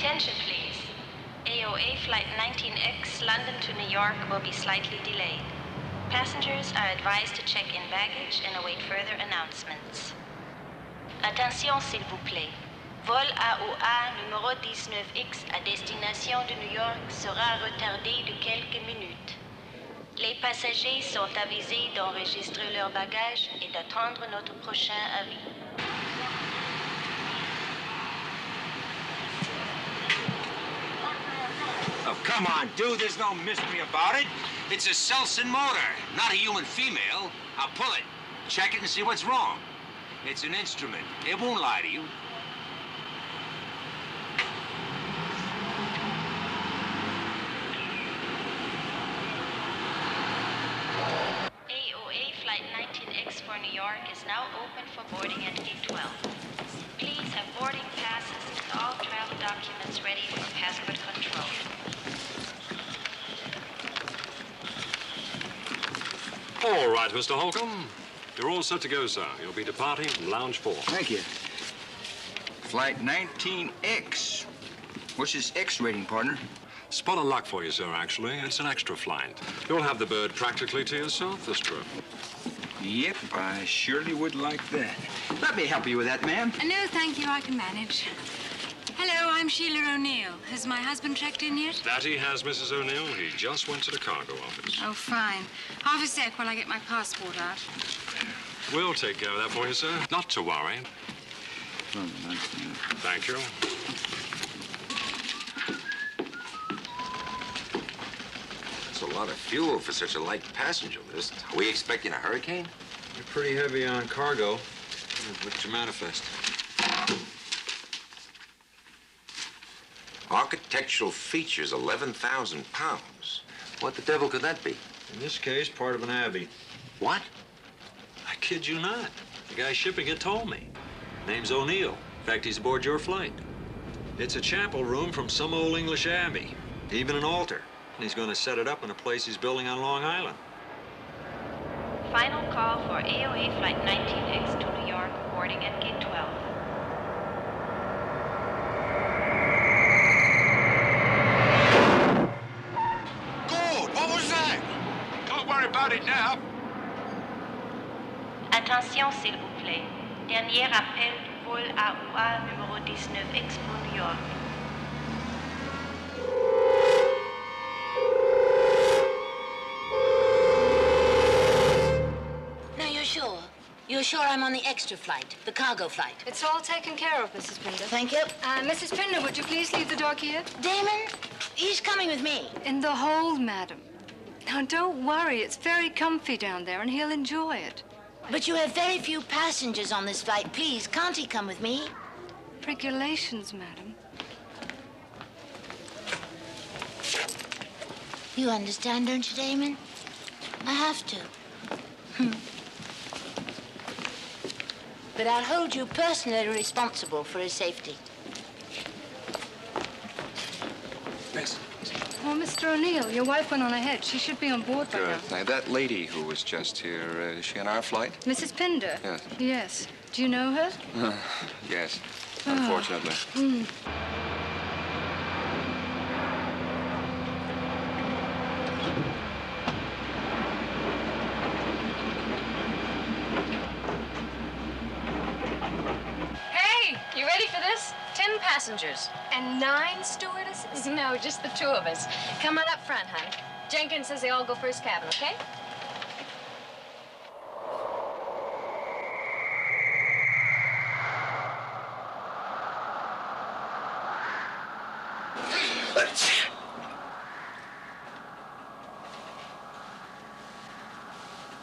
Attention, please. AOA Flight 19X, London to New York, will be slightly delayed. Passengers are advised to check in baggage and await further announcements. Attention, s'il vous plaît. Vol AOA numéro 19X à destination de New York sera retardé de quelques minutes. Les passagers sont avisés d'enregistrer leurs bagages et d'attendre notre prochain avis. Oh, come on, dude. There's no mystery about it. It's a Selson motor, not a human female. I'll pull it, check it, and see what's wrong. It's an instrument. It won't lie to you. AOA Flight 19X for New York is now open for boarding at Gate 12. Please have boarding passes and all travel documents ready for passport control. All right, Mr. Holcomb. You're all set to go, sir. You'll be departing from Lounge 4. Thank you. Flight 19X. What's this X rating, partner? Spot of luck for you, sir, actually. It's an extra flight. You'll have the bird practically to yourself this trip. Yep, I surely would like that. Let me help you with that, ma'am. No, thank you. I can manage. Hello, I'm Sheila O'Neill. Has my husband checked in yet? That he has, Mrs. O'Neill. He just went to the cargo office. Oh, fine. Half a sec while I get my passport out. We'll take care of that for you, sir. Not to worry. Thank you. That's a lot of fuel for such a light passenger list. Are we expecting a hurricane? You're pretty heavy on cargo. What's your manifest? Architectural features, 11,000 pounds. What the devil could that be? In this case, part of an abbey. What? I kid you not. The guy shipping it told me. Name's O'Neill. In fact, he's aboard your flight. It's a chapel room from some old English abbey. Even an altar. And he's going to set it up in a place he's building on Long Island. Final call for AOA Flight 19X to New York, boarding at Gate 12. About it now. Attention, s'il vous plaît. Dernier appel du vol AOA numéro 19X pour New York. Now, you're sure? You're sure I'm on the extra flight, the cargo flight? It's all taken care of, Mrs. Pinder. Thank you. Mrs. Pinder, would you please leave the dog here? Damon, he's coming with me. In the hold, madam. Now, don't worry. It's very comfy down there, and he'll enjoy it. But you have very few passengers on this flight. Please, can't he come with me? Regulations, madam. You understand, don't you, Damon? I have to. But I'll hold you personally responsible for his safety. Thanks. Oh, Mr. O'Neill, your wife went on ahead. She should be on board by now. Good. Now, that lady who was just here, is she on our flight? Mrs. Pinder? Yes. Yes. Do you know her? Yes, unfortunately. Hey, you ready for this? 10 passengers. And 9 stewardesses? No, just the 2 of us. Come on up front, hon. Jenkins says they all go first cabin, okay?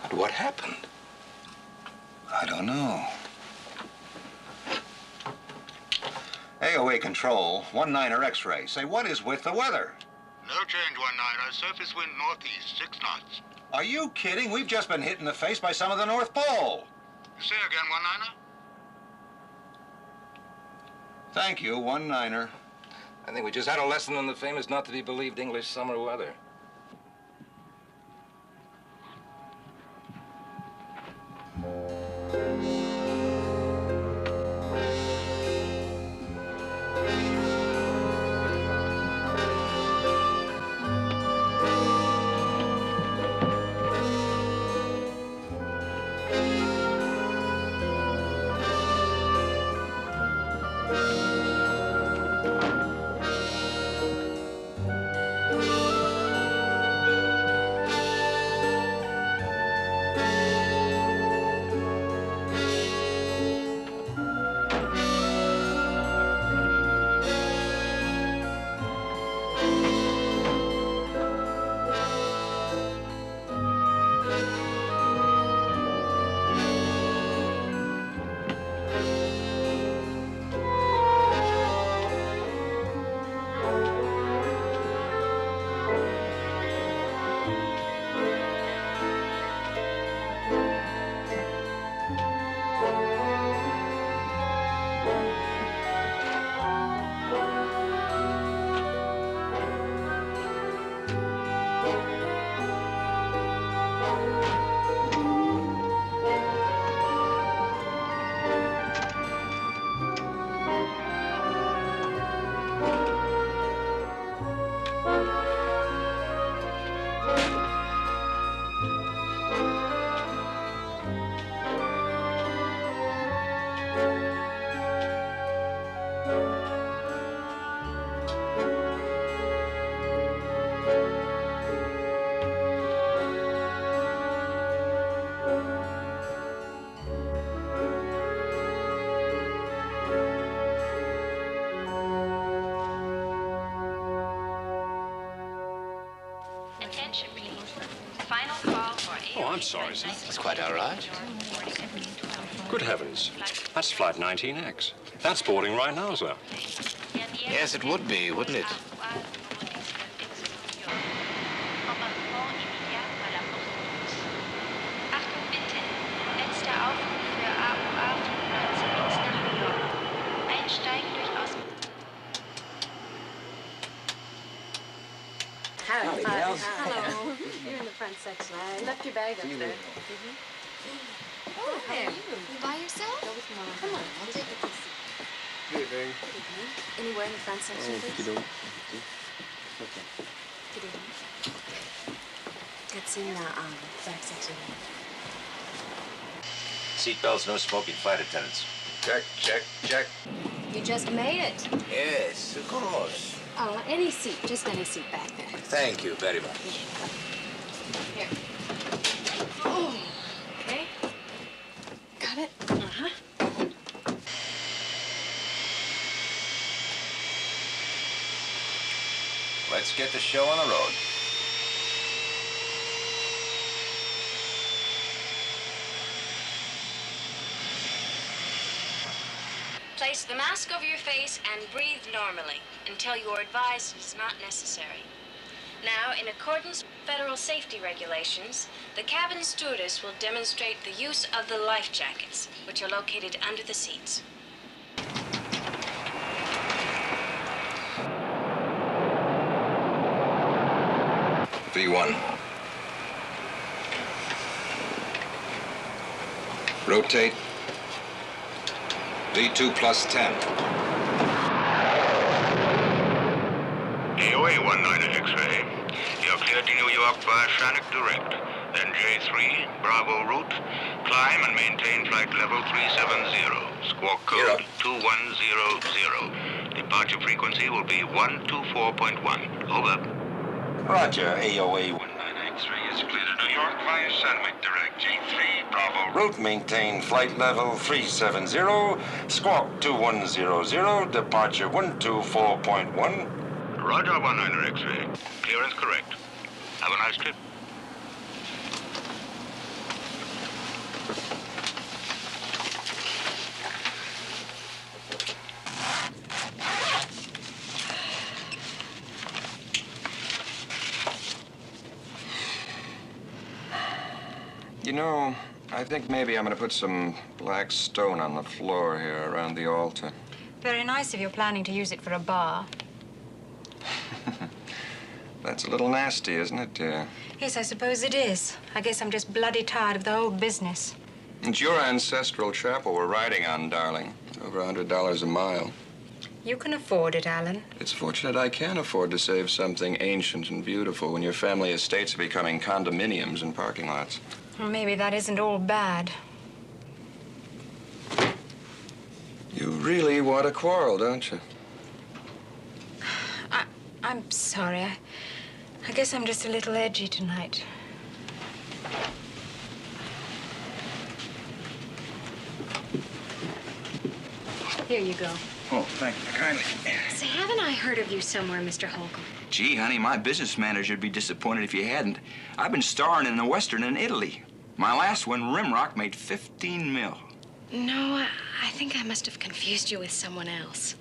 But what happened? I don't know. AOA control, 19er X-ray. Say, what is with the weather? No change, 19er. Surface wind northeast, 6 knots. Are you kidding? We've just been hit in the face by some of the North Pole. Say again, 19er. Thank you, 19er. I think we just had a lesson in the famous not-to-be-believed English summer weather. Oh, I'm sorry, sir. That's quite all right. Good heavens. That's flight 19X. That's boarding right now, sir. Yes, it would be, wouldn't it? Achtung bitte. Letzter Aufruf für AUA 95X nach New York. Einsteigen durch Außen. Howdy, Hello. You're in the front section. I left your bag up there. Oh, there. You by yourself? Go with Mom. Come on, I'll take you to see. Good evening. Good evening. Anywhere in the front section, please? Okay. Good evening. That's in the back section. Seatbelts, no smoking, flight attendants. Check, check, check. You just made it. Yes, of course. Any seat. Just any seat back there. Thank you very much. Here. Oh, okay. Got it? Uh-huh. Let's get the show on the road. Place the mask over your face and breathe normally until you are advised it is not necessary. Now, in accordance with federal safety regulations, the cabin stewardess will demonstrate the use of the life jackets, which are located under the seats. V1. Rotate. V2 plus 10. AOA 19 X-ray. You're cleared to New York via Shannock Direct. Then J3, Bravo route. Climb and maintain flight level 370. Squawk code 2100. Departure frequency will be 124.1. Over. Roger, AOA 19 X-ray is clear to New York via Sandwick Direct. J3, Bravo route, maintain flight level 370, squawk 2100, departure 124.1. Roger, 19 X-ray. Clearance correct. Have a nice trip. You know, I think maybe I'm going to put some black stone on the floor here around the altar. Very nice if you're planning to use it for a bar. That's a little nasty, isn't it, dear? Yes, I suppose it is. I guess I'm just bloody tired of the whole business. It's your ancestral chapel we're riding on, darling. Over $100 a mile. You can afford it, Alan. It's fortunate I can afford to save something ancient and beautiful when your family estates are becoming condominiums and parking lots. Well, maybe that isn't all bad. You really want to quarrel, don't you? I'm sorry. I guess I'm just a little edgy tonight. Here you go. Oh, thank you kindly. Say, haven't I heard of you somewhere, Mr. Holcomb? Gee, honey, my business manager would be disappointed if you hadn't. I've been starring in a Western in Italy. My last one, Rimrock, made 15 mil. No, I think I must have confused you with someone else.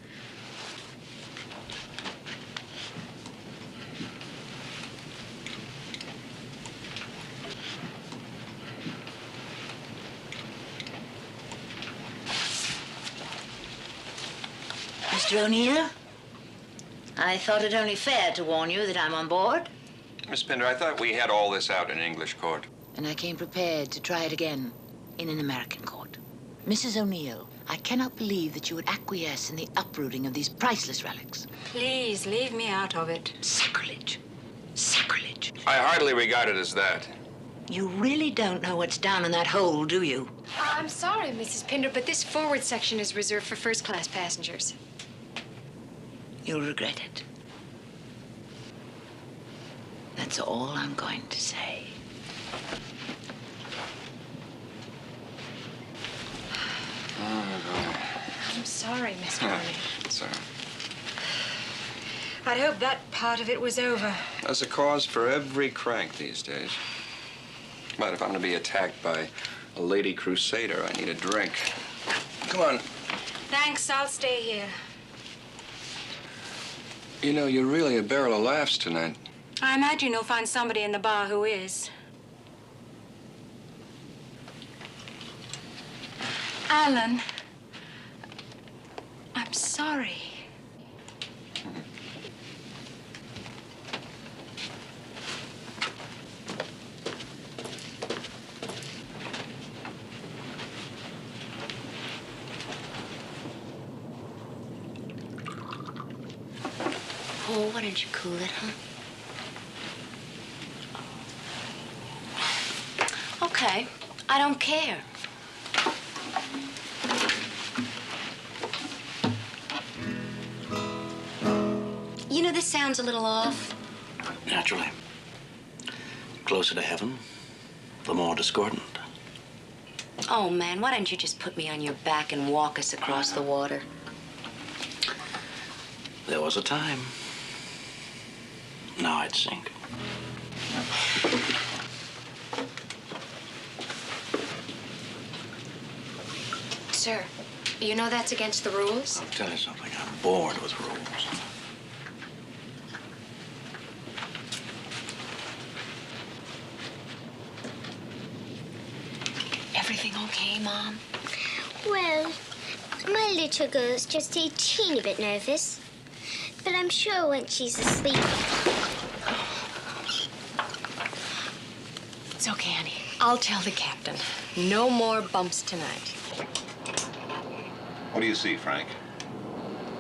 Mr. O'Neill, I thought it only fair to warn you that I'm on board. Miss Pinder, I thought we had all this out in English court. And I came prepared to try it again in an American court. Mrs. O'Neill, I cannot believe that you would acquiesce in the uprooting of these priceless relics. Please, leave me out of it. Sacrilege. Sacrilege. I hardly regard it as that. You really don't know what's down in that hole, do you? I'm sorry, Mrs. Pinder, but this forward section is reserved for first-class passengers. You'll regret it. That's all I'm going to say. I'm sorry, Mr. O'Neill. Sorry. I'd hoped that part of it was over. There's a cause for every crank these days. But if I'm to be attacked by a lady crusader, I need a drink. Come on. Thanks, I'll stay here. You know, you're really a barrel of laughs tonight. I imagine you'll find somebody in the bar who is. Alan, I'm sorry. Oh, why don't you cool it, huh? Okay, I don't care. You know, this sounds a little off. Naturally. Closer to heaven, the more discordant. Oh, man, why don't you just put me on your back and walk us across the water? There was a time. Now I'd sink. Sir, you know that's against the rules? I'll tell you something. I'm bored with rules. Everything okay, Mom? Well, my little girl's just a teeny bit nervous. But I'm sure once she's asleep... It's okay, honey. I'll tell the captain. No more bumps tonight. What do you see, Frank?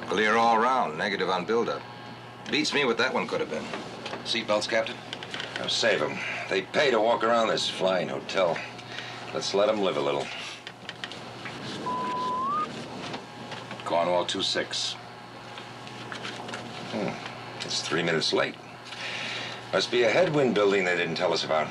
Clear all round, negative on buildup. Beats me what that one could have been. Seatbelts, Captain? Now save them. They pay to walk around this flying hotel. Let's let them live a little. Cornwall 26. It's 3 minutes late. Must be a headwind building they didn't tell us about.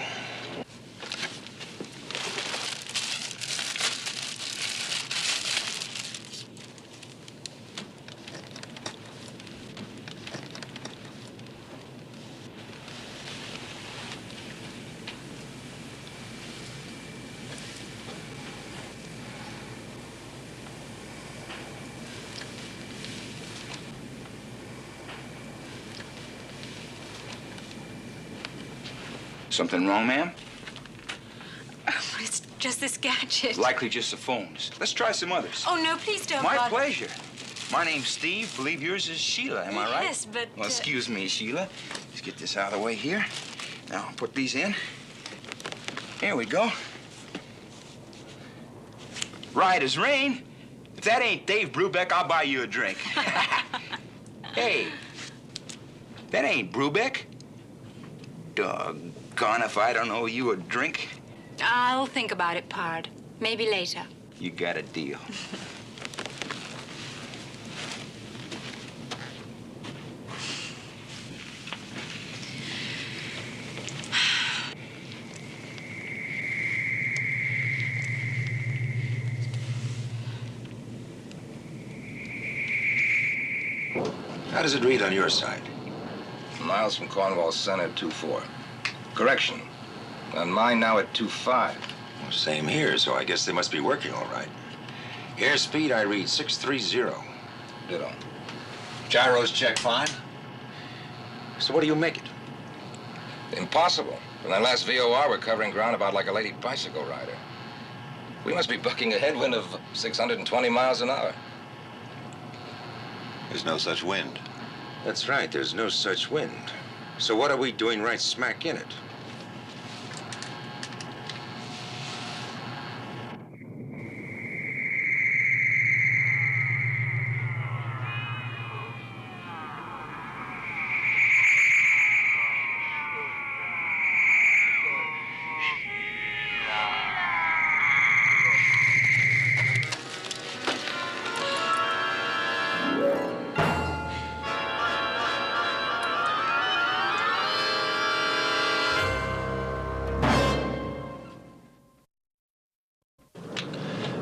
Something wrong, ma'am? It's just this gadget. Likely just the phones. Let's try some others. Oh, no, please don't. My bother. pleasure. My name's Steve. Believe yours is Sheila. Am I right? Yes, but... Well, excuse me, Sheila. Let's get this out of the way here. Now, put these in. Here we go. Right as rain. If that ain't Dave Brubeck, I'll buy you a drink. Hey, that ain't Brubeck. Doggone if I don't owe you a drink. I'll think about it, Pard. Maybe later. You got a deal. How does it read on your side? Miles from Cornwall Center, 2-4. Correction. On mine now at 2-5. Well, same here, so I guess they must be working all right. Airspeed, I read 630. Ditto. Gyros check fine. So what do you make it? Impossible. From that last VOR, we're covering ground about like a lady bicycle rider. We must be bucking a headwind of 620 miles an hour. There's no such wind. That's right, there's no such wind. So what are we doing right smack in it?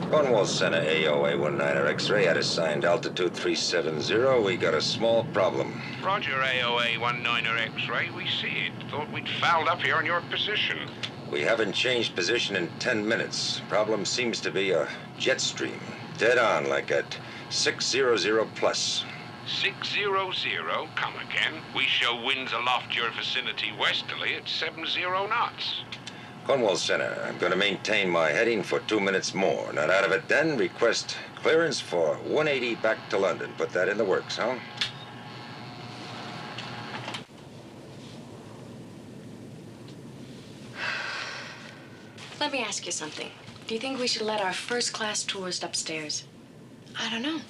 Cornwall Center, AOA 19er X-ray at assigned altitude 370. We got a small problem. Roger, AOA 19er X-ray. We see it. Thought we'd fouled up here on your position. We haven't changed position in 10 minutes. Problem seems to be a jet stream. Dead on, like at 600 plus. 600, come again. We show winds aloft your vicinity westerly at 70 knots. Cornwall Center, I'm going to maintain my heading for 2 minutes more. Not out of it then, request clearance for 180 back to London. Put that in the works, huh? Let me ask you something. Do you think we should let our first-class tourist upstairs? I don't know.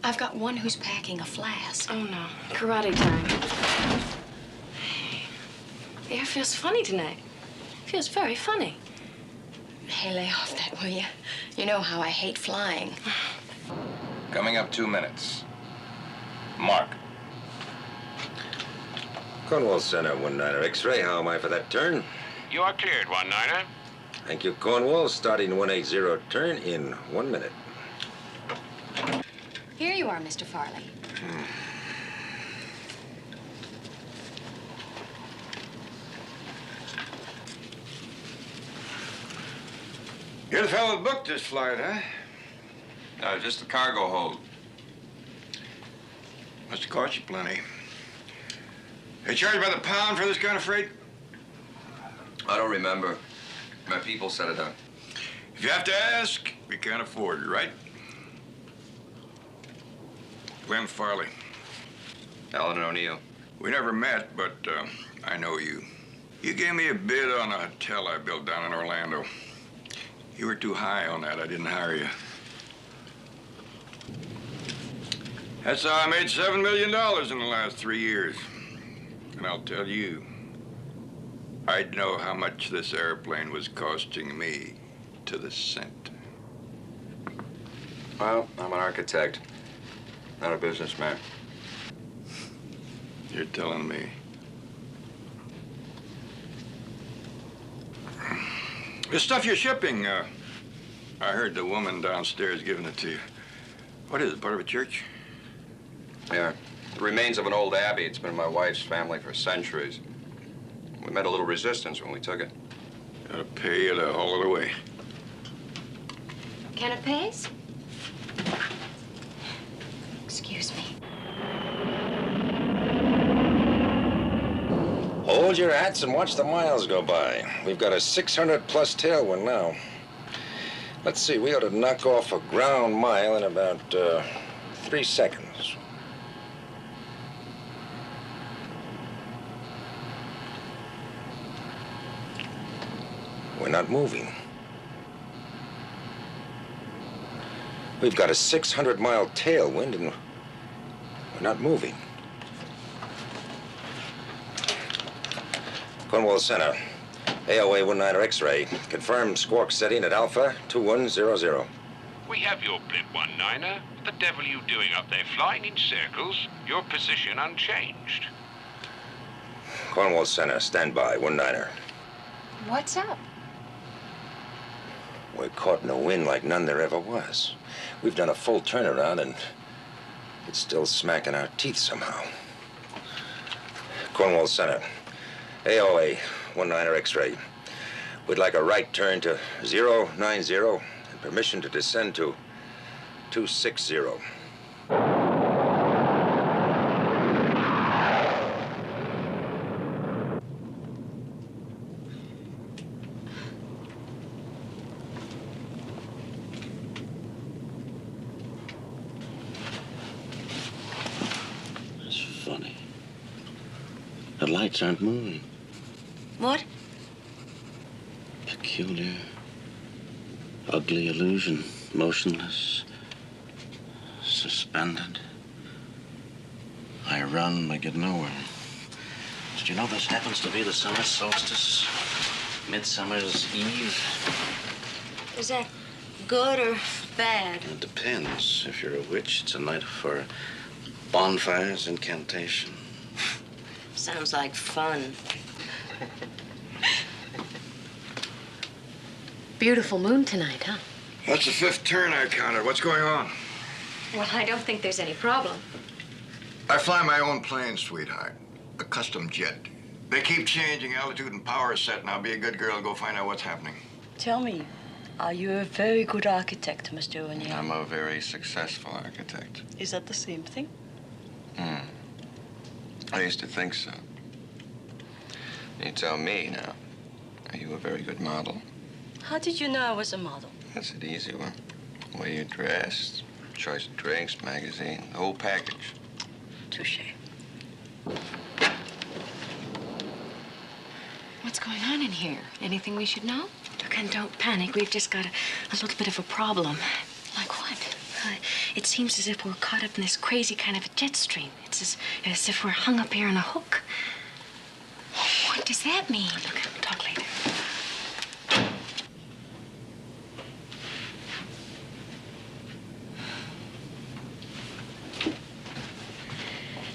I've got one who's packing a flask. Oh, no. Karate time. The air feels funny tonight. Feels very funny. Hey, lay off that, will you? You know how I hate flying. Coming up 2 minutes. Mark. Cornwall Center, 19 X-ray. How am I for that turn? You are cleared, 19. Thank you, Cornwall. Starting 180 turn in 1 minute. Here you are, Mr. Farley. You're the fellow that booked this flight, huh? Just the cargo hold. Must have cost you plenty. They charge by the pound for this kind of freight? I don't remember. My people set it up. If you have to ask, we can't afford it, right? Glenn Farley. Alan O'Neill. We never met, but I know you. You gave me a bid on a hotel I built down in Orlando. You were too high on that. I didn't hire you. That's how I made $7 million in the last 3 years. And I'll tell you, I'd know how much this airplane was costing me to the cent. Well, I'm an architect, not a businessman. You're telling me. The stuff you're shipping, I heard the woman downstairs giving it to you. What is it, part of a church? Yeah, the remains of an old abbey. It's been in my wife's family for centuries. We met a little resistance when we took it. Gotta pay you to haul it away. Canapes? Excuse me. Hold your hats and watch the miles go by. We've got a 600 plus tailwind now. Let's see, we ought to knock off a ground mile in about 3 seconds. We're not moving. We've got a 600-mile tailwind and we're not moving. Cornwall Center, AOA 19 X-ray. Confirm squawk setting at Alpha 2100. We have your blip, 19. What the devil are you doing up there, flying in circles? Your position unchanged. Cornwall Center, stand by, 19. What's up? We're caught in a wind like none there ever was. We've done a full turnaround and it's still smacking our teeth somehow. Cornwall Center, AOA 19 X-ray. We'd like a right turn to 090 and permission to descend to 260. Funny. The lights aren't moving. What? Peculiar, ugly illusion. Motionless, suspended. I run, I get nowhere. Did you know this happens to be the summer solstice? Midsummer's Eve? Is that good or bad? It depends. If you're a witch, it's a night for bonfires, incantation. Sounds like fun. Beautiful moon tonight, huh? That's the 5th turn I counted. What's going on? Well, I don't think there's any problem. I fly my own plane, sweetheart. A custom jet. They keep changing altitude and power set. Now be a good girl and go find out what's happening. Tell me, are you a very good architect, Mr. O'Neill? I'm a very successful architect. Is that the same thing? I used to think so. You tell me now. Are you a very good model? How did you know I was a model? That's an easy one. The way you dressed, choice of drinks, magazine, the whole package. Touché. What's going on in here? Anything we should know? Look, and don't panic. We've just got a little bit of a problem. Like what? It seems as if we're caught up in this crazy kind of a jet stream. It's as if we're hung up here on a hook. What does that mean? Look, we'll talk later.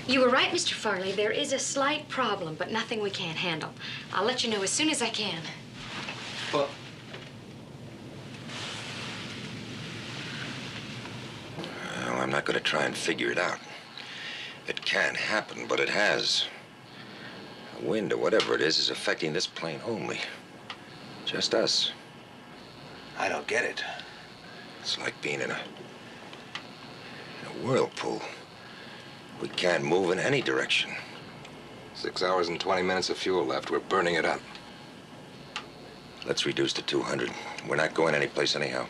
You were right, Mr. Farley. There is a slight problem, but nothing we can't handle. I'll let you know as soon as I can. Well, I'm not going to try and figure it out. It can't happen, but it has. The wind or whatever it is affecting this plane only. Just us. I don't get it. It's like being in a whirlpool. We can't move in any direction. 6 hours and 20 minutes of fuel left. We're burning it up. Let's reduce to 200. We're not going anyplace anyhow.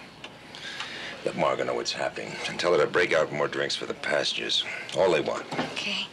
Let Margot know what's happening and tell her to break out more drinks for the passengers. All they want. Okay.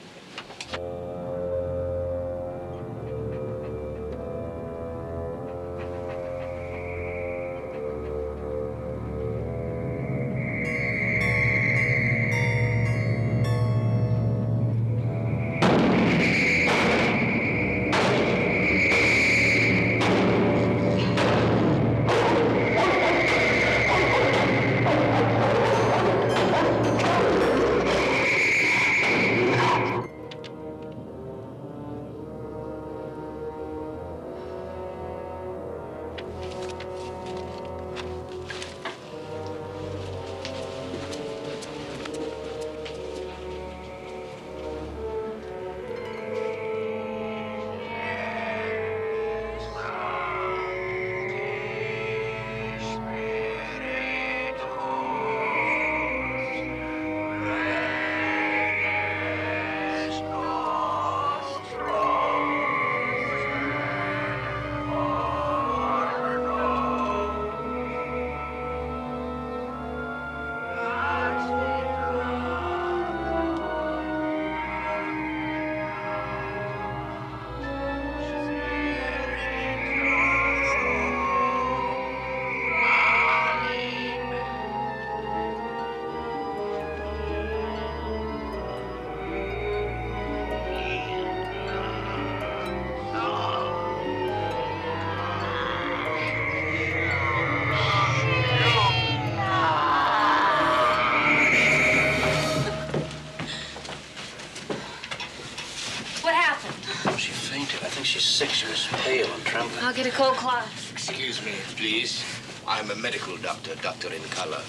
She's sick. She was pale and trembling. I'll get a cold cloth. Excuse me, please. I'm a medical doctor, doctor in color.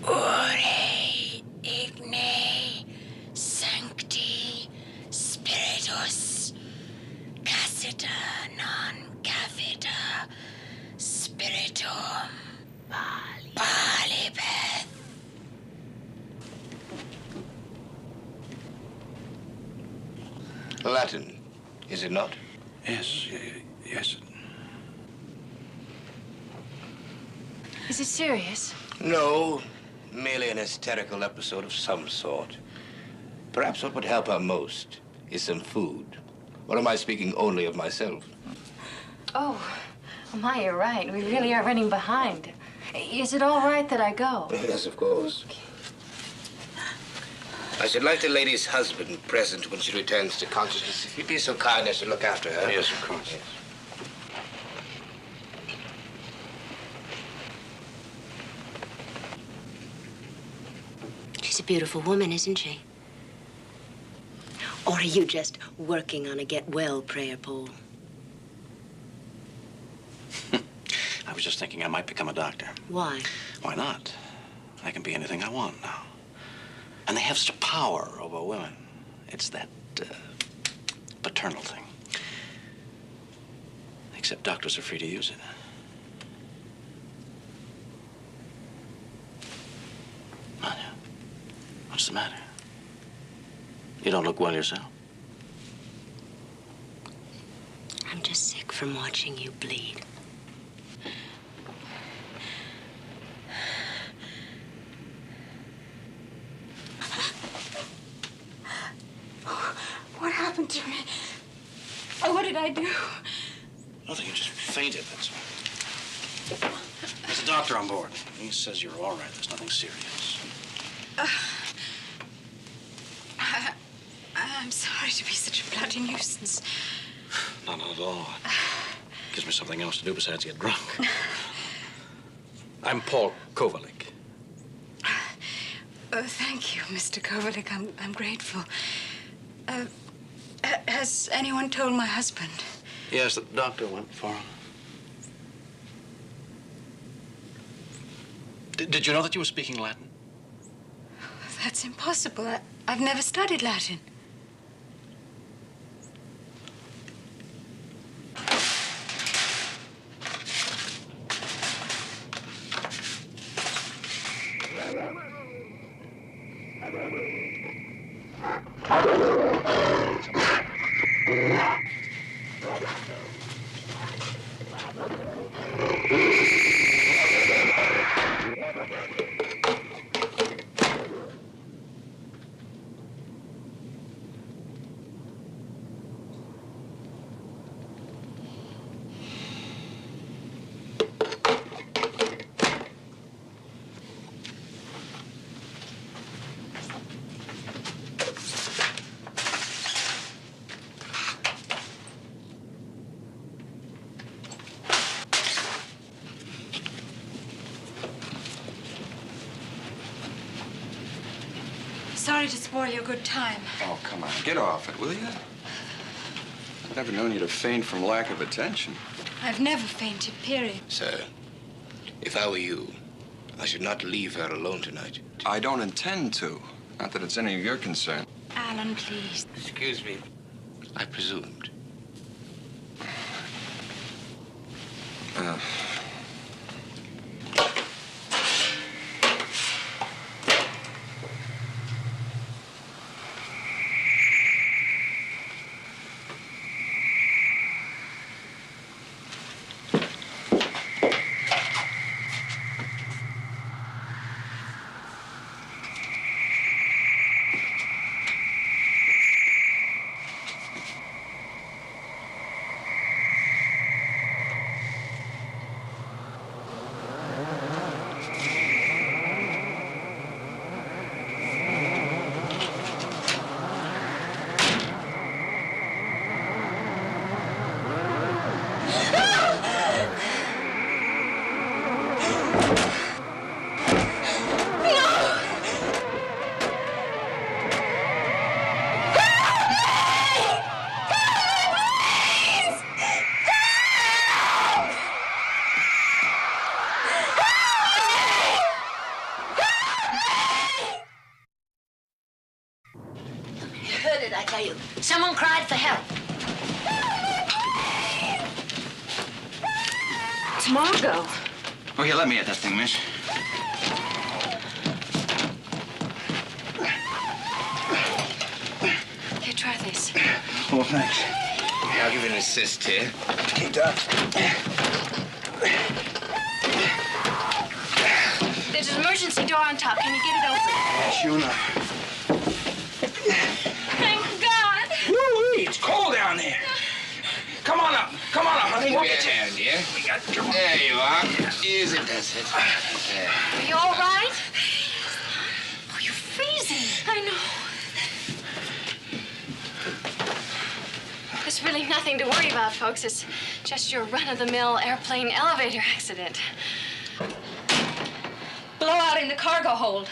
Ore igne sancti spiritus cassita non cavita spiritum balibeth. Latin, is it not? Yes, yes. Is it serious? No, merely an hysterical episode of some sort. Perhaps what would help her most is some food. Or am I speaking only of myself? Oh, my, you're right. We really are running behind. Is it all right that I go? Yes, of course. I should like the lady's husband present when she returns to consciousness. If you'd be so kind as to look after her. Yes, of course. Yes. She's a beautiful woman, isn't she? Or are you just working on a get-well prayer, Paul? I was just thinking I might become a doctor. Why? Why not? I can be anything I want now. And they have such power over women. It's that paternal thing. Except doctors are free to use it. Anya, what's the matter? You don't look well yourself. I'm just sick from watching you bleed. What happened to me? Oh, what did I do? Nothing, you just fainted, that's all. There's a doctor on board. He says you're all right. There's nothing serious. I'm sorry to be such a bloody nuisance. Not at all. Gives me something else to do besides get drunk. I'm Paul Kovalik. Oh, thank you, Mr. Kovalik. I'm grateful. Has anyone told my husband? Yes, the doctor went for him. Did you know that you were speaking Latin? That's impossible. I've never studied Latin. Sorry to spoil your good time. Oh, come on. Get off it, will you? I've never known you to faint from lack of attention. I've never fainted, period. Sir, if I were you, I should not leave her alone tonight. I don't intend to. Not that it's any of your concern. Alan, please. Excuse me. I presumed. Someone cried for help. It's Margot. Oh, here, let me at that thing, miss. Here, try this. Oh, thanks. Yeah, I'll give you an assist here. Keep up. There's an emergency door on top. Can you get it open? Yeah, sure enough. Thank God. Woo-wee, it's cold down there. Come on up, honey. Give me a hand, yeah? We got, come on. There you are. Easy does it. Are you all right? Oh, you're freezing. I know. There's really nothing to worry about, folks. It's just your run-of-the-mill airplane elevator accident. Blowout in the cargo hold.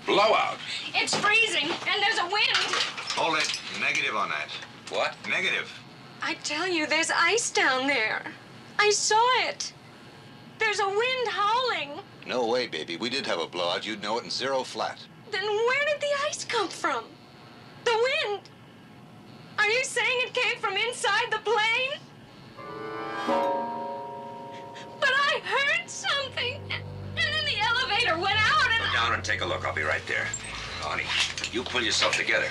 Blowout? It's freezing, and there's a wind. Hold it. Negative on that. What? Negative. I tell you, there's ice down there. I saw it. There's a wind howling. No way, baby. We did have a blowout. You'd know it in zero flat. Then where did the ice come from? The wind. Are you saying it came from inside the plane? But I heard something, and then the elevator went out and... Go down and take a look. I'll be right there. Honey, you pull yourself together.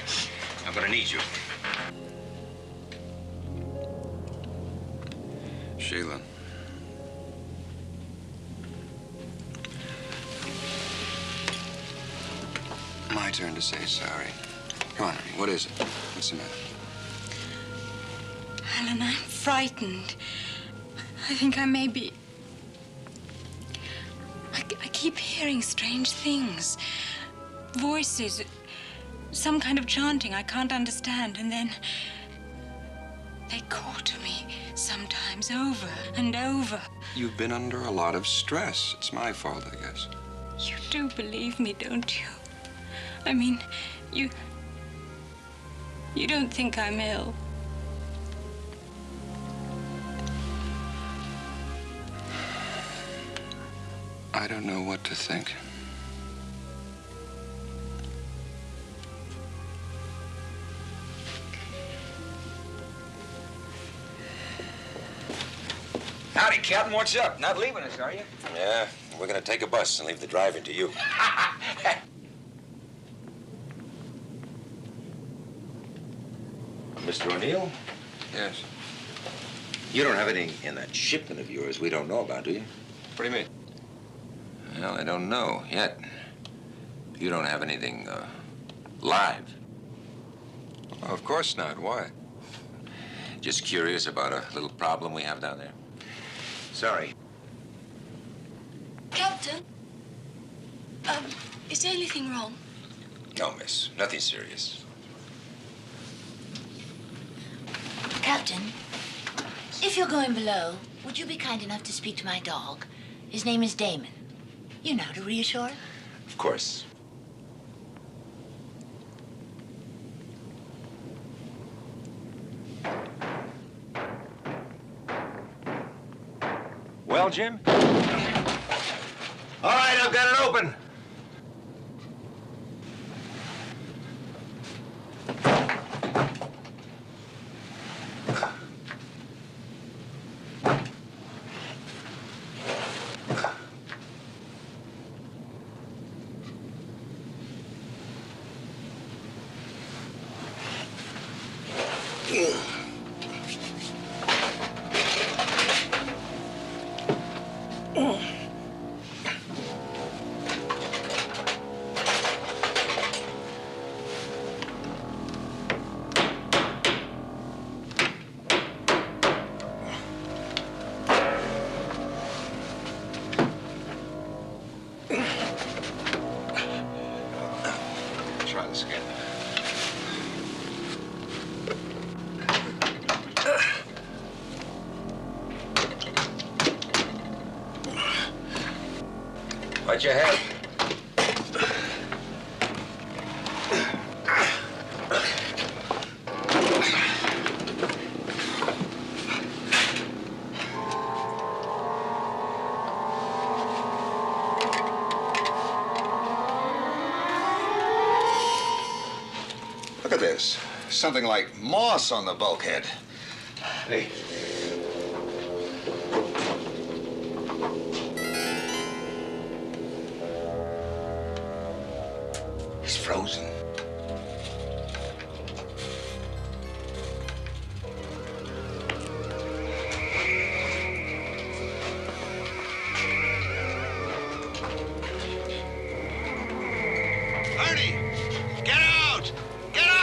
I'm gonna need you. Sheila. My turn to say sorry. Come on, honey. What is it? What's the matter? Alan, I'm frightened. I think I may be... I keep hearing strange things. Voices. Some kind of chanting I can't understand. And then... they call to me, sometimes over and over. You've been under a lot of stress. It's my fault, I guess. You do believe me, don't you? I mean, you don't think I'm ill? I don't know what to think. Howdy, Captain. What's up? Not leaving us, are you? Yeah, we're gonna take a bus and leave the driving to you. Mr. O'Neill? Yes. You don't have anything in that shipment of yours we don't know about, do you? What do you mean? Well, I don't know yet. You don't have anything, live? Oh, of course not. Why? Just curious about a little problem we have down there. Sorry. Captain, is there anything wrong? No, miss. Nothing serious. Captain, if you're going below, would you be kind enough to speak to my dog? His name is Damon. You know, to reassure him. Of course. Well, Jim? All right, I've got it open. Try this again. What'd you have? Look at this. Something like moss on the bulkhead. Hey. It's frozen. Ernie! Get out! Get out!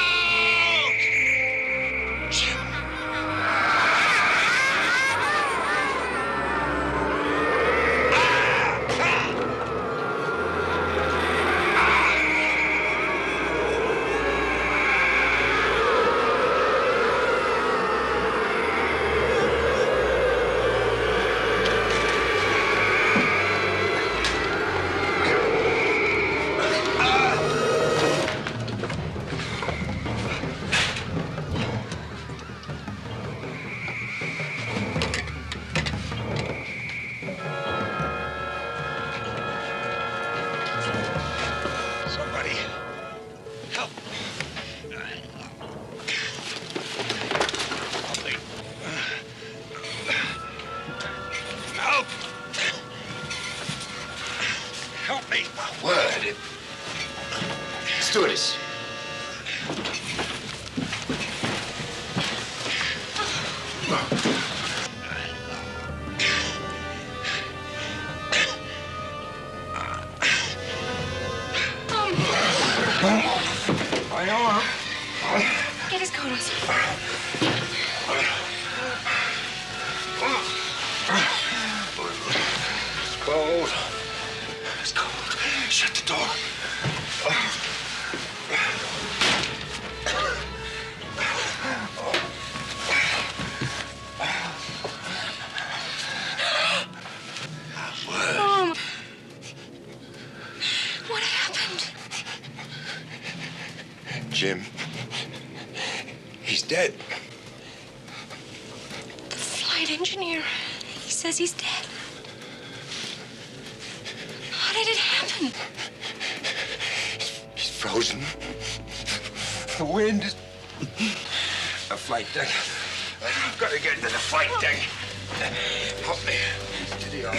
Right. Word. Stewardess. I know. Get his coat off. It's cold. It's cold. Shut the door. Mom. What happened? Jim. He's dead. The flight engineer. He says he's dead. How did it happen? He's frozen. The wind is... A flight deck. I've got to get to the flight deck. Help me. Steady on.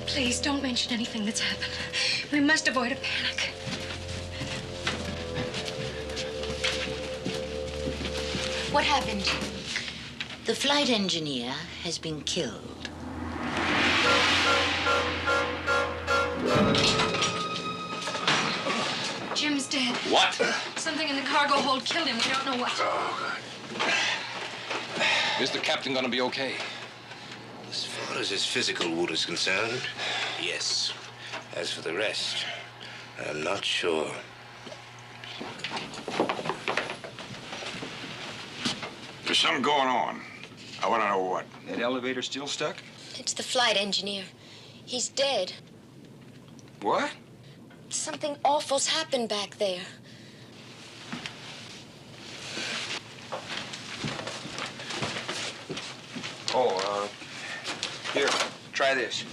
Please don't mention anything that's happened. We must avoid a panic. What happened? The flight engineer has been killed. Jim's dead. What? Something in the cargo hold killed him. We don't know what. Oh, Is the captain gonna be okay? As far as his physical wound is concerned, yes. As for the rest, I'm not sure. There's something going on. I want to know what. That elevator still stuck? It's the flight engineer. He's dead. What? Something awful's happened back there. Oh, here, try this.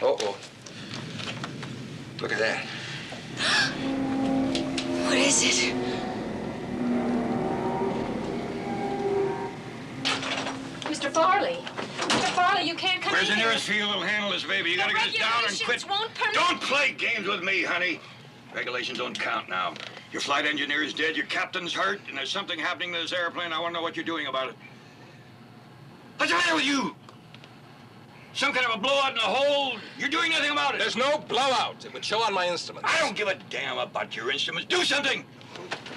Uh-oh. Look at that. What is it? Mr. Farley. Mr. Farley, you can't come Where's in the here. nearest field that'll handle this, baby? You gotta get us down and quit. Won't permit... Don't play games with me, honey. Regulations don't count now. Your flight engineer is dead, your captain's hurt, and there's something happening to this airplane. I want to know what you're doing about it. What's the matter with you? Some kind of a blowout in the hole? You're doing nothing about it. There's no blowout. It would show on my instruments. I don't give a damn about your instruments. Do something!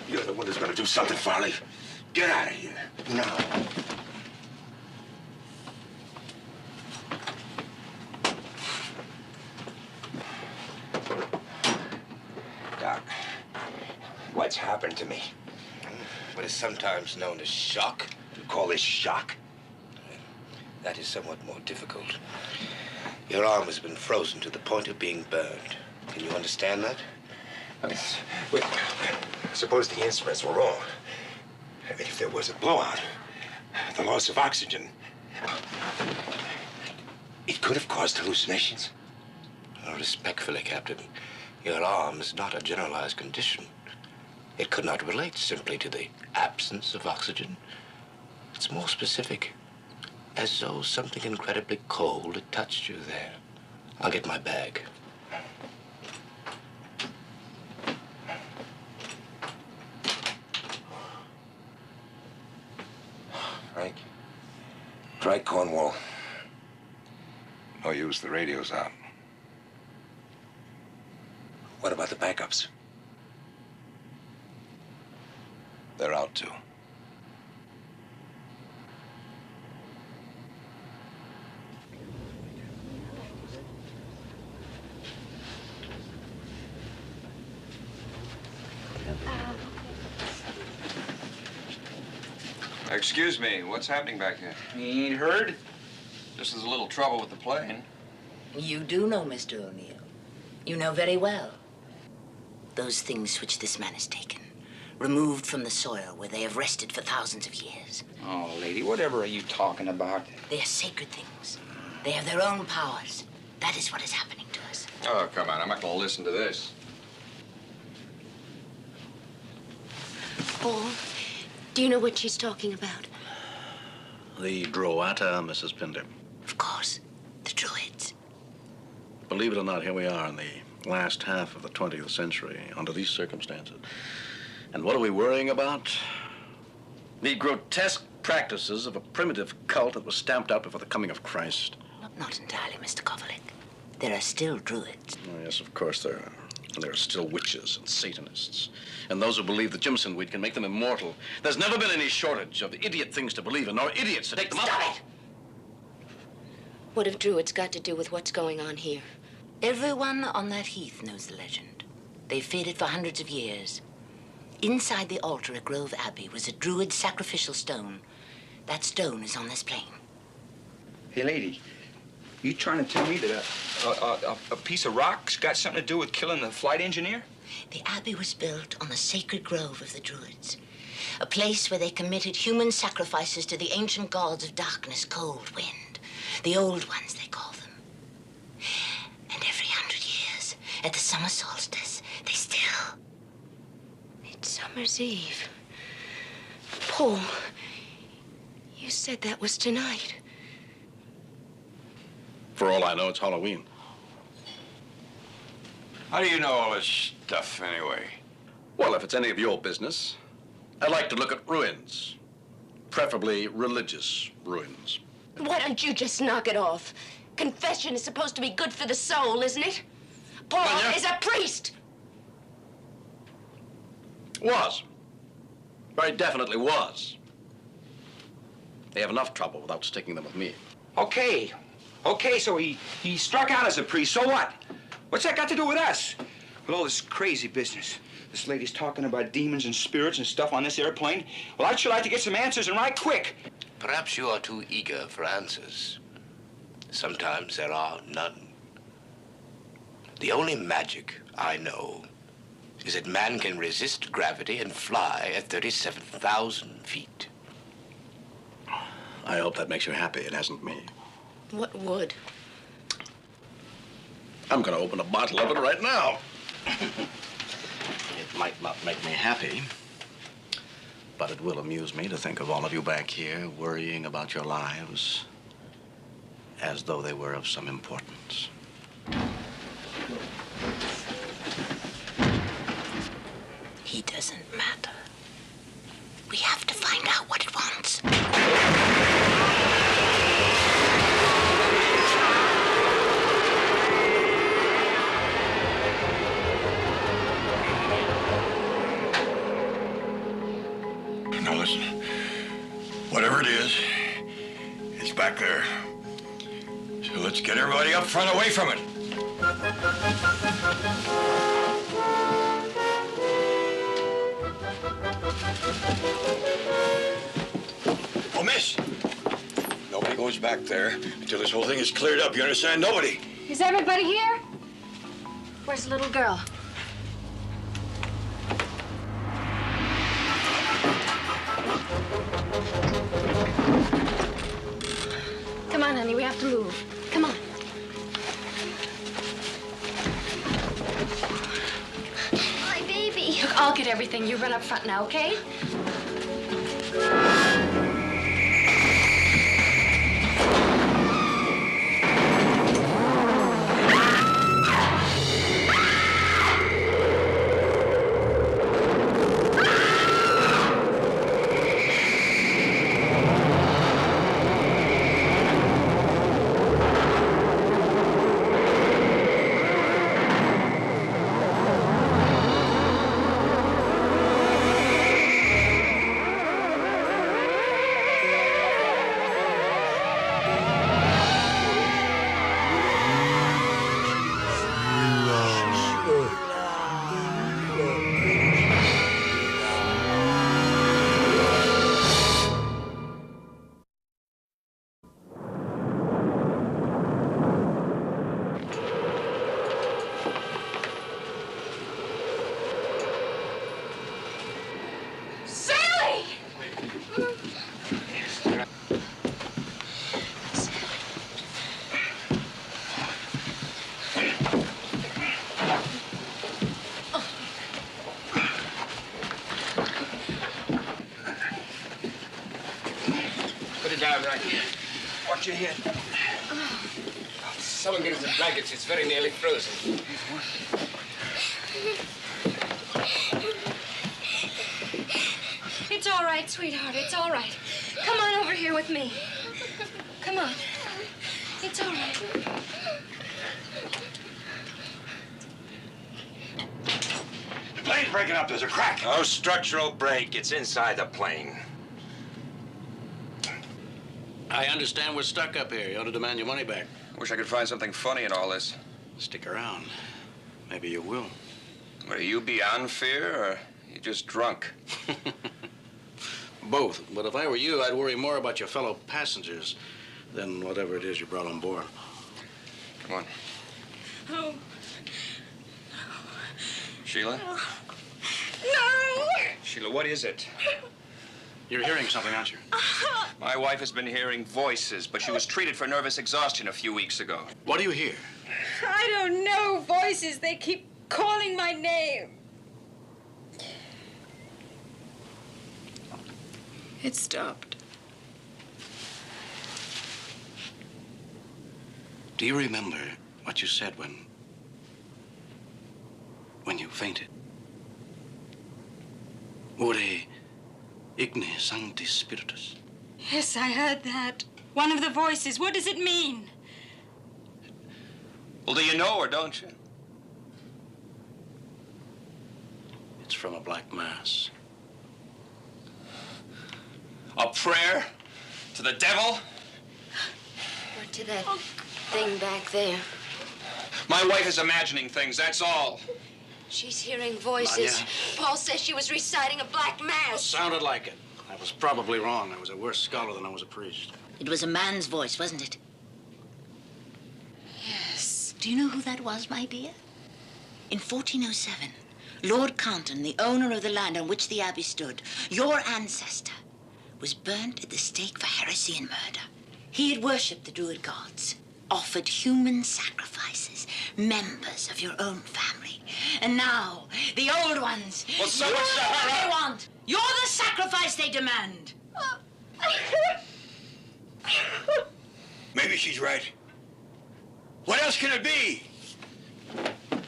You're the one who's gonna do something, Farley. Get out of here. Now. Doc, what's happened to me? What is sometimes known as shock. You call this shock? That is somewhat more difficult. Your arm has been frozen to the point of being burned. Can you understand that? I mean, wait, suppose the instruments were wrong. I mean, if there was a blowout, the loss of oxygen, it could have caused hallucinations. Well, respectfully, Captain, your arm is not a generalized condition. It could not relate simply to the absence of oxygen. It's more specific, as though something incredibly cold had touched you there. I'll get my bag. Frank? Try Cornwall. No use, the radio's out. What about the backups? They're out too. Excuse me, what's happening back here? You ain't heard? Just as a little trouble with the plane. You do know, Mr. O'Neill. You know very well. Those things which this man has taken, removed from the soil where they have rested for thousands of years. Oh, lady, whatever are you talking about? They are sacred things. They have their own powers. That is what is happening to us. Oh, come on, I'm not gonna listen to this. Paul, do you know what she's talking about? The Droata, Mrs. Pinder. Of course, the Druids. Believe it or not, here we are in the last half of the 20th century under these circumstances. And what are we worrying about? The grotesque practices of a primitive cult that was stamped out before the coming of Christ. Not entirely, Mr. Kovalik. There are still Druids. Oh, yes, of course there are. And there are still witches and Satanists. And those who believe that Jimson weed can make them immortal. There's never been any shortage of idiot things to believe in, nor idiots to take them up. Stop it! What have Druids got to do with what's going on here? Everyone on that heath knows the legend. They've feared it for hundreds of years. Inside the altar at Grove Abbey was a Druid sacrificial stone. That stone is on this plain. Hey, lady, you trying to tell me that a piece of rock's got something to do with killing the flight engineer? The abbey was built on the sacred grove of the Druids, a place where they committed human sacrifices to the ancient gods of darkness, cold, wind, the old ones, they call them. And every 100 years, at the summer solstice, they still... Midsummer's Eve. Paul, you said that was tonight. For all I know, it's Halloween. How do you know all this stuff, anyway? Well, if it's any of your business, I'd like to look at ruins. Preferably religious ruins. Why don't you just knock it off? Confession is supposed to be good for the soul, isn't it? Paul is a priest! Was. Very definitely was. They have enough trouble without sticking them with me. Okay, so he struck out as a priest, so what? What's that got to do with us? With all this crazy business. This lady's talking about demons and spirits and stuff on this airplane. Well, I'd sure like to get some answers, and right quick. Perhaps you are too eager for answers. Sometimes there are none. The only magic I know is that man can resist gravity and fly at 37,000 feet. I hope that makes you happy. It hasn't me. What would? I'm going to open a bottle of it right now. It might not make me happy, but it will amuse me to think of all of you back here worrying about your lives as though they were of some importance. He doesn't matter. We have to find out what it wants. Now listen, whatever it is, it's back there. So let's get everybody up front away from it. Oh, miss, nobody goes back there until this whole thing is cleared up. You understand? Nobody. Is everybody here? Where's the little girl? Come on, honey, we have to move. Come on. My baby. Look, I'll get everything. You run up front now, okay? it down right here. Watch your head. Someone get us some blankets. It's very nearly frozen. It's all right, sweetheart. It's all right. Come on over here with me. Come on. It's all right. The plane's breaking up. There's a crack. No structural break. It's inside the plane. I understand we're stuck up here. You ought to demand your money back. I wish I could find something funny in all this. Stick around. Maybe you will. Are you beyond fear, or you just drunk? Both. But if I were you, I'd worry more about your fellow passengers than whatever it is you brought on board. Come on. Oh. Sheila? No! Sheila, what is it? You're hearing something, aren't you? My wife has been hearing voices, but she was treated for nervous exhaustion a few weeks ago. What do you hear? I don't know. Voices. They keep calling my name. It stopped. Do you remember what you said when you fainted? Ore igne sancti spiritus. Yes, I heard that. One of the voices. What does it mean? Well, do you know or don't you? It's from a black mass. A prayer to the devil? Or to that thing back there. My wife is imagining things, that's all. She's hearing voices. Yeah. Paul says she was reciting a black mass. Sounded like it. I was probably wrong. I was a worse scholar than I was a priest. It was a man's voice, wasn't it? Yes. Do you know who that was, my dear? In 1407, Lord Compton, the owner of the land on which the abbey stood, your ancestor, was burnt at the stake for heresy and murder. He had worshipped the Druid gods, offered human sacrifices, members of your own family. And now, the old ones, well, so you're what's what they want. You're the sacrifice they demand. Maybe she's right. What else can it be?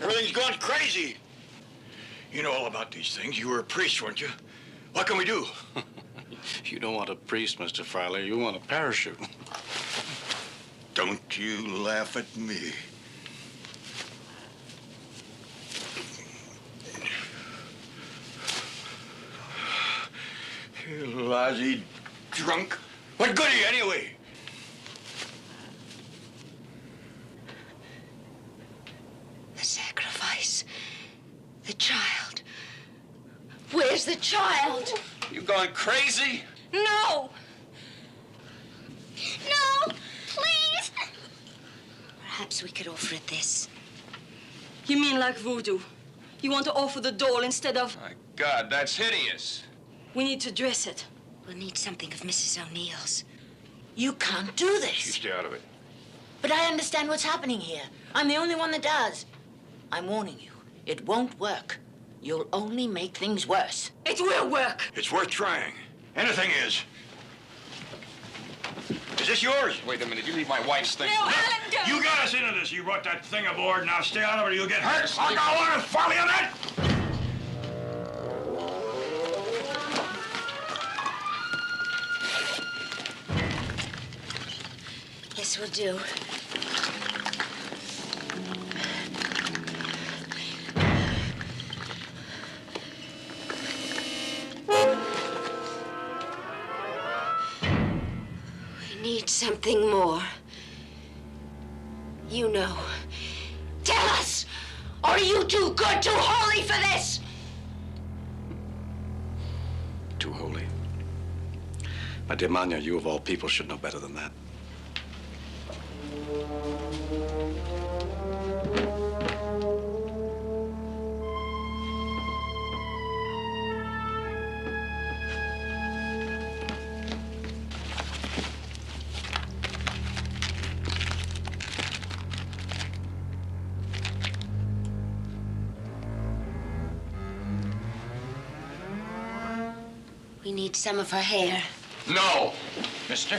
Everything's gone crazy. You know all about these things. You were a priest, weren't you? What can we do? You don't want a priest, Mr. Farley. You want a parachute. Don't you laugh at me. You lousy drunk. What good are you anyway? The sacrifice. The child. Where's the child? You gone crazy? No! No! Please! Perhaps we could offer it this. You mean like voodoo? You want to offer the doll instead of... My God, that's hideous. We need to dress it. We'll need something of Mrs. O'Neill's. You can't do this. You stay out of it. But I understand what's happening here. I'm the only one that does. I'm warning you. It won't work. You'll only make things worse. It will work. It's worth trying. Anything is. Is this yours? Wait a minute, you leave my wife's thing. No, Alan, don't. You got us into this. You brought that thing aboard. Now stay out of it or you'll get hurt. I'll go on and follow you on that. This will do. We need something more. You know. Tell us! Or are you too good, too holy for this? Too holy. My dear Manya, you of all people should know better than that. We need some of her hair. No. Mister?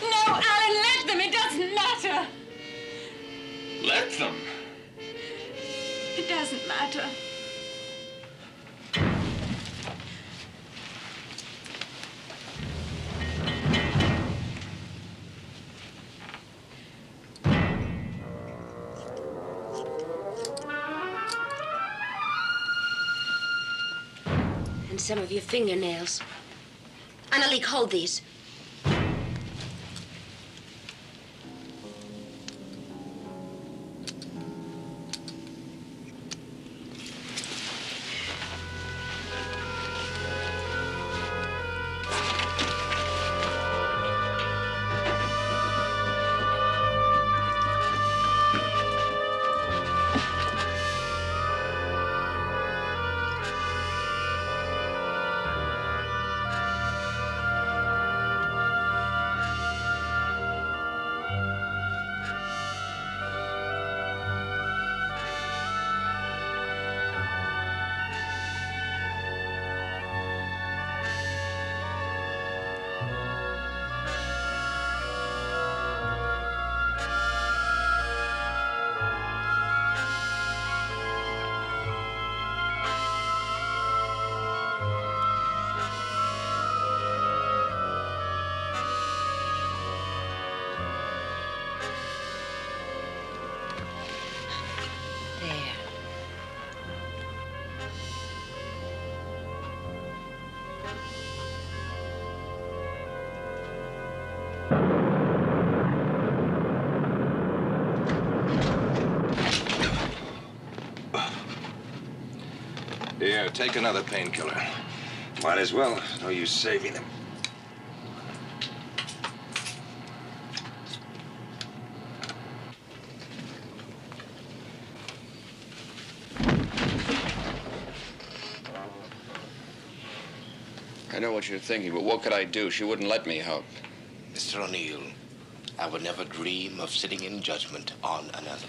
No, Alan, let them. It doesn't matter. Let them? It doesn't matter. And some of your fingernails. Annaliek, hold these. Here, take another painkiller. Might as well. No use saving them. I know what you're thinking, but what could I do? She wouldn't let me help. Mr. O'Neill, I would never dream of sitting in judgment on another.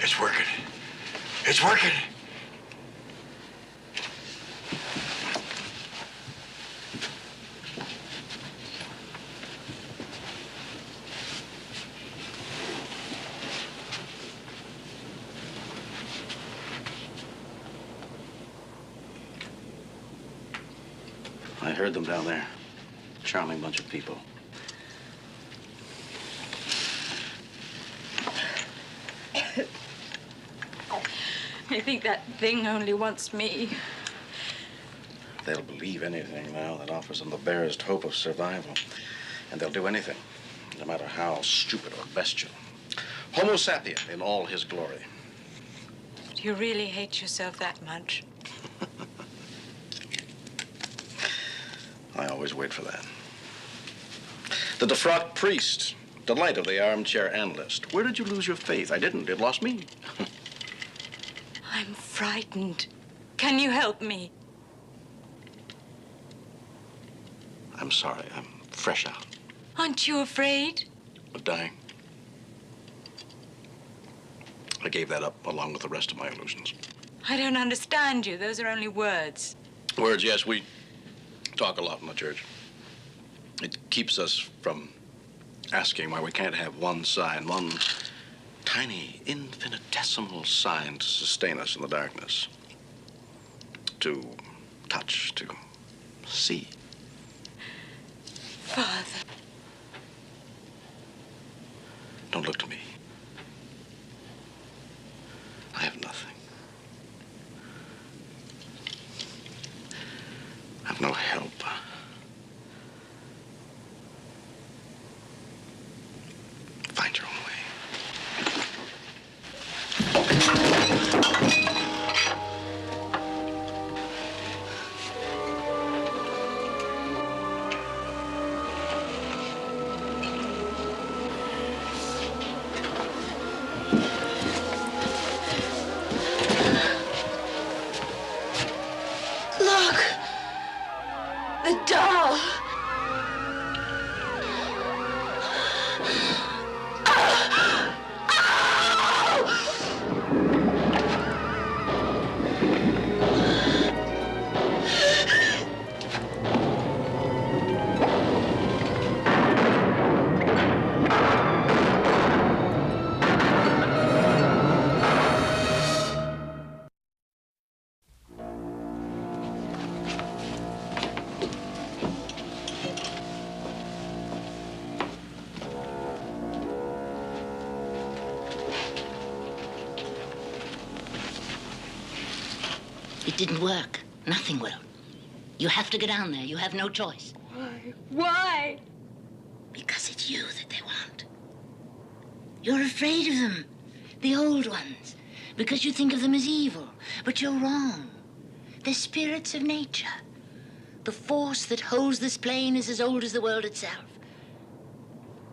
It's working. It's working. I heard them down there. Charming bunch of people. I think that thing only wants me. They'll believe anything now that offers them the barest hope of survival. And they'll do anything, no matter how stupid or bestial. Homo sapien in all his glory. Do you really hate yourself that much? I always wait for that. The defrocked priest, delight of the armchair analyst. Where did you lose your faith? I didn't. It lost me. I'm frightened. Can you help me? I'm sorry. I'm fresh out. Aren't you afraid? Of dying. I gave that up along with the rest of my illusions. I don't understand you. Those are only words. Words, yes, we talk a lot in the church. It keeps us from asking why we can't have one sign, one tiny, infinitesimal sign to sustain us in the darkness. To touch, to see. Father. Don't look to me. I have nothing. I have no help. Find your own way. Look! The doll! It didn't work. Nothing will. You have to get down there. You have no choice. Why? Why? Because it's you that they want. You're afraid of them, the old ones, because you think of them as evil. But you're wrong. They're spirits of nature. The force that holds this plane is as old as the world itself.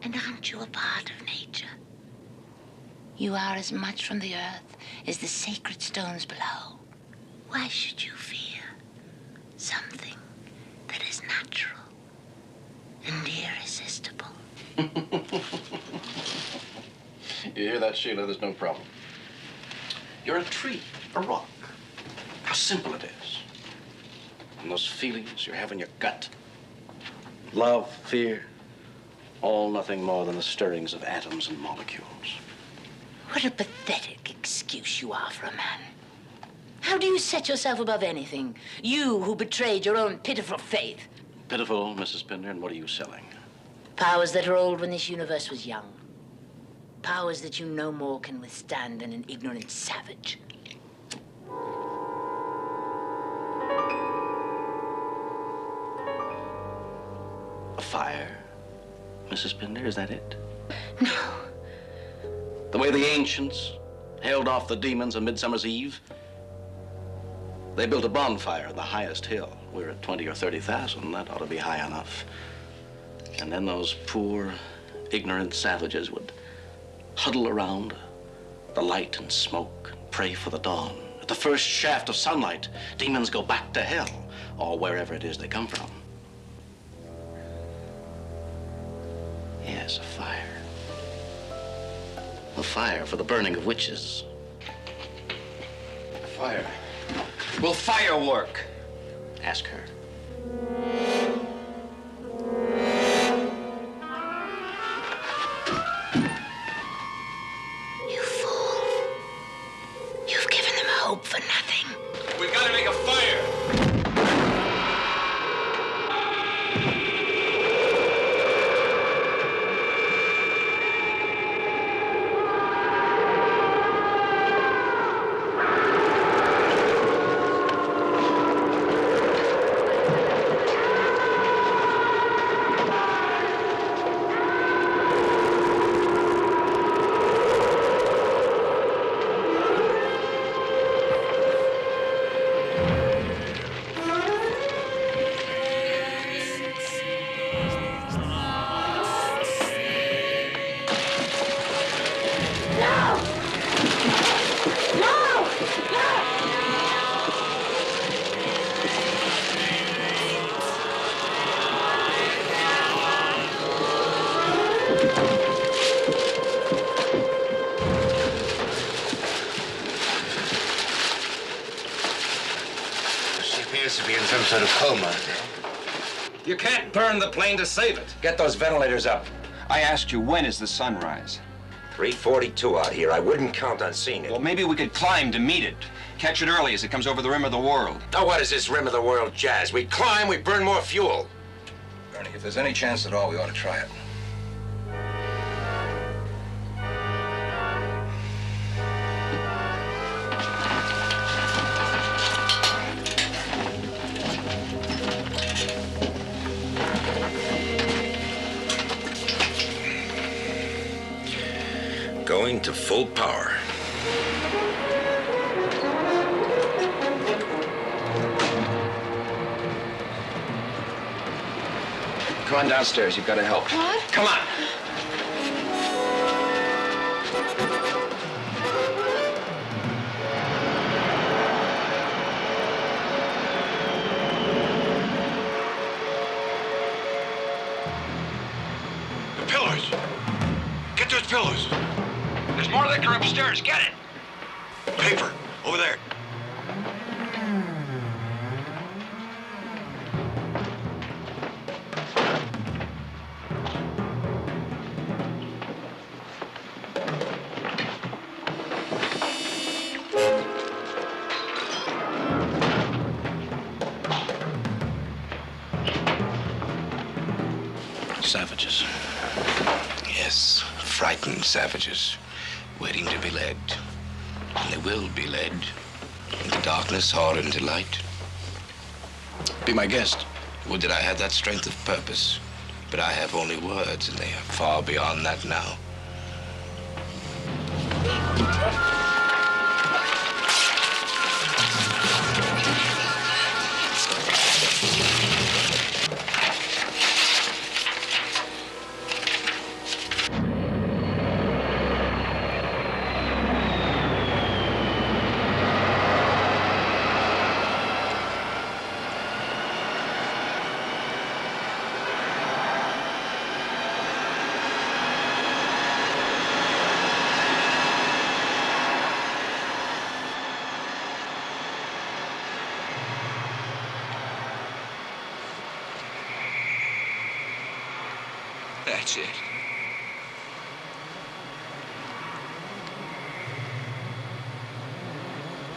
And aren't you a part of nature? You are as much from the earth as the sacred stones below. Why should you fear something that is natural and irresistible? You hear that, Sheila? There's no problem. You're a tree, a rock. How simple it is. And those feelings you have in your gut. Love, fear, all nothing more than the stirrings of atoms and molecules. What a pathetic excuse you are for a man. How do you set yourself above anything? You who betrayed your own pitiful faith. Pitiful, Mrs. Pinder, and what are you selling? Powers that are old when this universe was young. Powers that you no more can withstand than an ignorant savage. A fire, Mrs. Pinder, is that it? No. The way the ancients held off the demons on Midsummer's Eve? They built a bonfire on the highest hill. We're at 20 or 30,000. That ought to be high enough. And then those poor, ignorant savages would huddle around the light and smoke and pray for the dawn. At the first shaft of sunlight, demons go back to hell, or wherever it is they come from. Yes, a fire. A fire for the burning of witches. Fire. Will fire work? Ask her. You fool. You've given them hope for nothing. We've got to make a fire. some sort of coma. You can't burn the plane to save it. Get those ventilators up. I asked you, when is the sunrise? 3:42 out here. I wouldn't count on seeing it. Well, maybe we could climb to meet it. Catch it early as it comes over the rim of the world. Now, what is this rim of the world jazz? We climb, we burn more fuel. Ernie, if there's any chance at all, we ought to try it. Going to full power. Come on downstairs. You've got to help. What? Come on. The pillars. Get those pillars. There's more liquor upstairs. Get it. Paper. Over there. Savages. Yes, frightened savages, waiting to be led. And they will be led into darkness or into light. Be my guest. Would that I had that strength of purpose. But I have only words, and they are far beyond that now. That's it.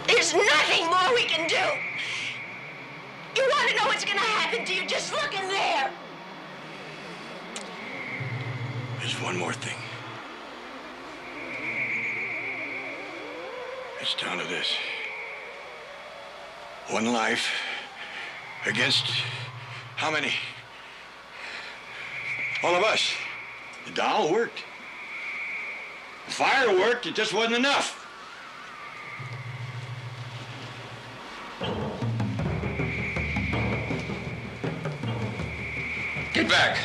There's nothing more we can do. You want to know what's going to happen to you? Just look in there. There's one more thing. It's down to this. One life against how many? All of us. The doll worked. The fire worked. It just wasn't enough. Get back.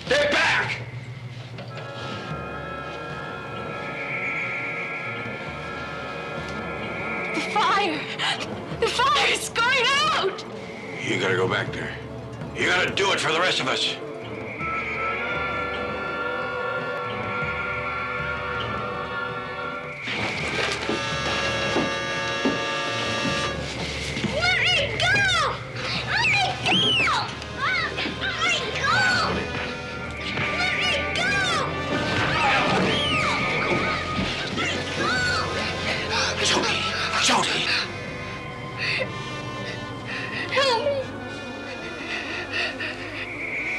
Get back! The fire! The fire's going out! You gotta go back there. You gotta do it for the rest of us. Let me go! Let me go! Let me go! Let me go! Jody! Jody! Help me!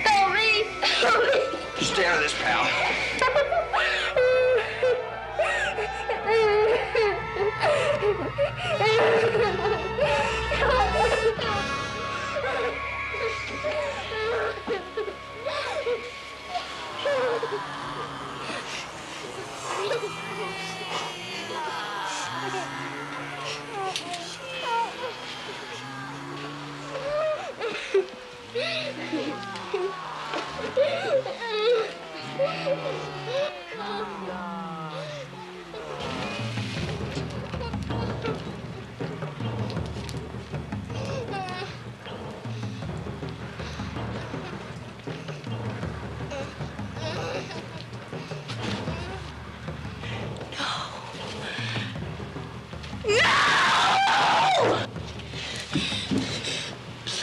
Help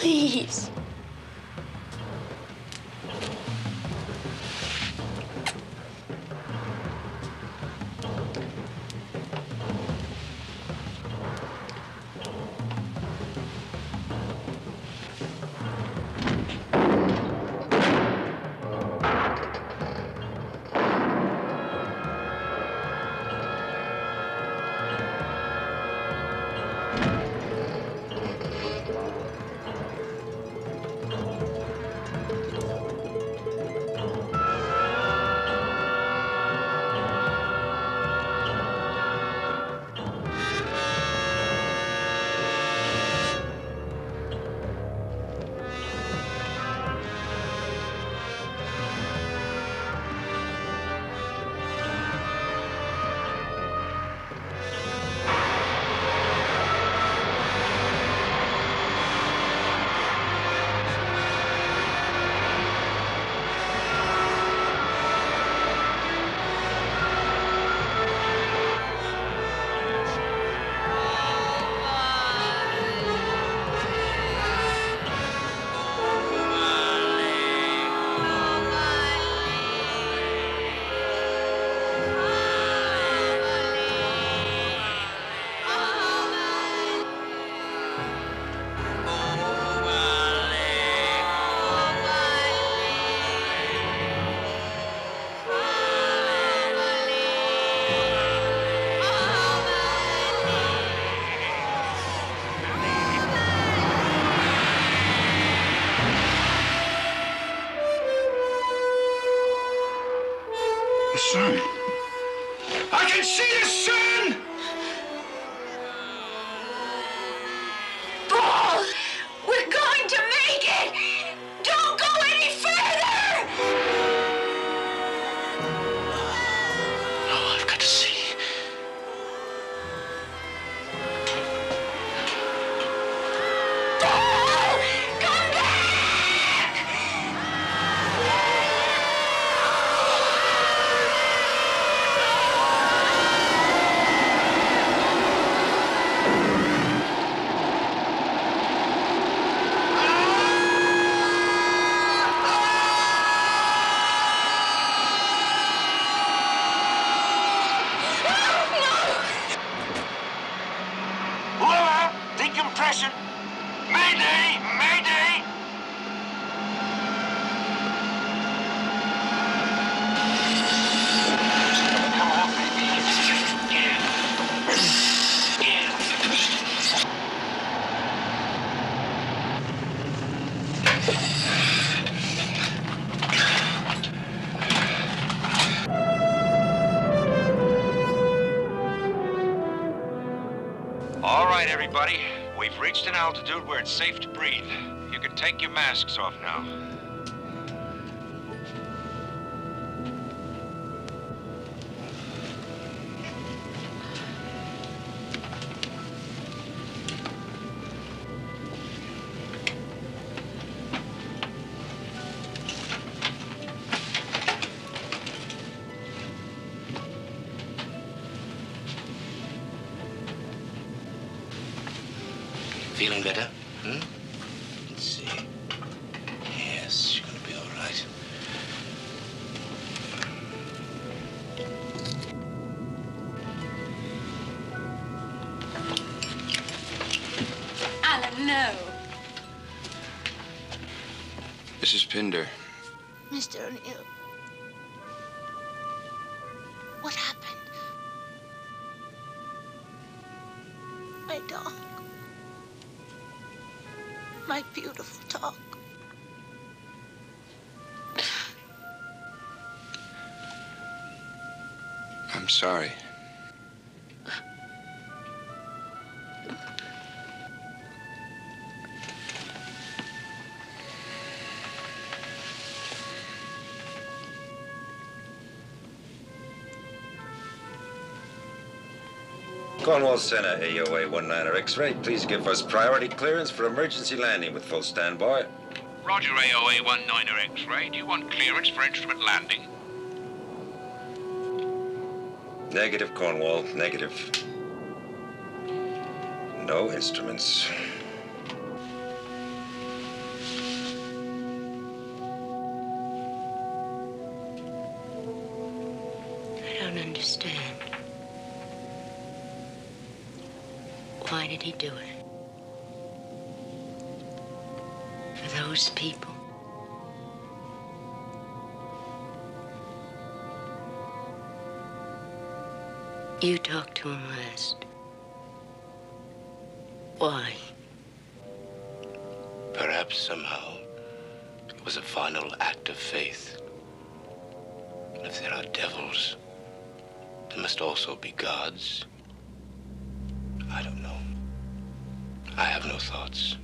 Please. The sun. I can see the sun! Paul, we're going to make it! Don't go any further! No, I've got to see. Paul, come back! Lower! Decompression! Mayday! Mayday! Come on, baby. All right, everybody. We've reached an altitude where it's safe to breathe. You can take your masks off now. Feeling better? Let's see. Yes, you're gonna be all right. Alan, no. Mrs. Pinder. Mr. O'Neill. What happened? My dog. My beautiful dog. I'm sorry. Cornwall Center, AOA 19er X-ray. Please give us priority clearance for emergency landing with full standby. Roger, AOA 19er X-ray. Do you want clearance for instrument landing? Negative, Cornwall. Negative. No instruments. Why did he do it? For those people. You talked to him last. Why? Perhaps somehow it was a final act of faith. And if there are devils, there must also be gods. I don't know. I have no thoughts.